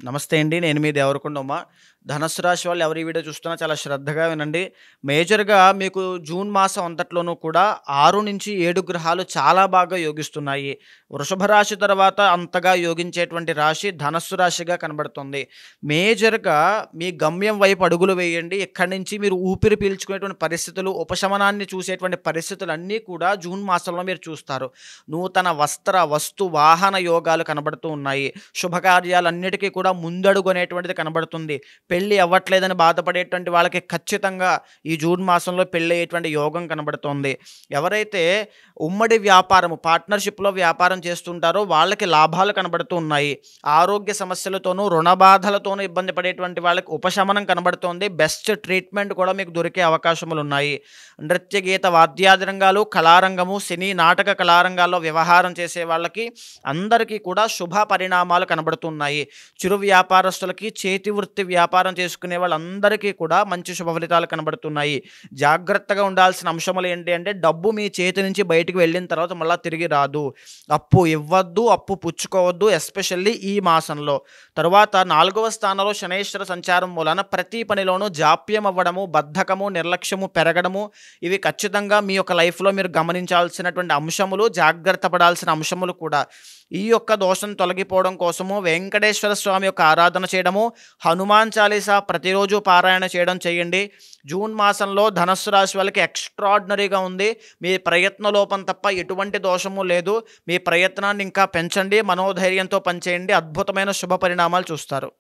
నమస్తే అండి. నేను మీ దేవరకొండ ఉమా. ధనుస్సు రాశి వాళ్ళు ఎవరు ఈ వీడియో చూస్తున్నా చాలా శ్రద్ధగా వినండి. మేజర్‌గా మీకు జూన్ మాసం అంతట్లోనూ కూడా 6-7 గ్రహాలు చాలా బాగా యోగిస్తున్నాయి. వృషభ రాశి తర్వాత అంతగా యోగించేటువంటి రాశి ధనస్సు రాశిగా కనబడుతుంది. మేజర్‌గా మీ గమ్యం వైపు అడుగులు వేయండి. ఇక్కడి నుంచి మీరు ఊపిరి పీల్చుకునేటువంటి పరిస్థితులు, ఉపశమనాన్ని చూసేటువంటి పరిస్థితులన్నీ కూడా జూన్ మాసంలో మీరు చూస్తారు. నూతన వస్త్ర, వస్తు, వాహన యోగాలు కనబడుతూ ఉన్నాయి. శుభకార్యాలన్నిటికీ కూడా ముందడుగు అనేటువంటిది కనబడుతుంది. పెళ్లి అవ్వట్లేదని బాధపడేటువంటి వాళ్ళకి ఖచ్చితంగా ఈ జూన్ మాసంలో పెళ్ళయ్యేటువంటి యోగం కనబడుతోంది. ఎవరైతే ఉమ్మడి వ్యాపారము పార్ట్నర్‌షిప్‌లో వ్యాపారం చేస్తుంటారో వాళ్ళకి లాభాలు కనబడుతూ ఉన్నాయి. ఆరోగ్య సమస్యలతోనూ, రుణ బాధలతోనూ ఇబ్బంది పడేటువంటి వాళ్ళకి ఉపశమనం కనబడుతోంది. బెస్ట్ ట్రీట్మెంట్ కూడా మీకు దొరికే అవకాశములున్నాయి. నృత్య, గీత, వాద్యాది రంగాలు, కళారంగము, సినీ, నాటక కళారంగాల్లో వ్యవహారం చేసే వాళ్ళకి అందరికీ కూడా శుభ పరిణామాలు కనబడుతున్నాయి. చిరు వ్యాపారస్తులకి, చేతి వృత్తి వ్యాపారం చేసుకునే వాళ్ళందరికీ కూడా మంచి శుభ ఫలితాలు కనబడుతున్నాయి. జాగ్రత్తగా ఉండాల్సిన అంశములు ఏంటి అంటే డబ్బు మీ చేతి నుంచి బయటికి వెళ్ళిన తర్వాత మళ్ళా తిరిగి రాదు. అప్పు ఇవ్వద్దు, అప్పు పుచ్చుకోవద్దు. ఎస్పెషల్లీ ఈ మాసంలో. తరువాత 4వ స్థానంలో శనైశ్వర సంచారం మూలాన ప్రతి పనిలోనూ జాప్యం అవ్వడము, బద్ధకము, నిర్లక్ష్యము పెరగడము ఇవి ఖచ్చితంగా మీ యొక్క లైఫ్‌లో మీరు గమనించాల్సినటువంటి అంశములు, జాగ్రత్త పడాల్సిన అంశములు కూడా. ఈ యొక్క దోషం తొలగిపోవడం కోసము వెంకటేశ్వర స్వామి యొక్క ఆరాధన చేయడము, హనుమాన్ చాలీసా ప్రతిరోజు పారాయణ చేయడం చేయండి. జూన్ మాసంలో ధనస్సు రాశి వాళ్ళకి ఎక్స్ట్రార్డినరీగా ఉంది. మీ ప్రయత్న లోపం తప్ప ఎటువంటి దోషము లేదు. మీ ప్రయత్నాన్ని ఇంకా పెంచండి. మనోధైర్యంతో పనిచేయండి. అద్భుతమైన శుభ పరిణామాలు చూస్తారు.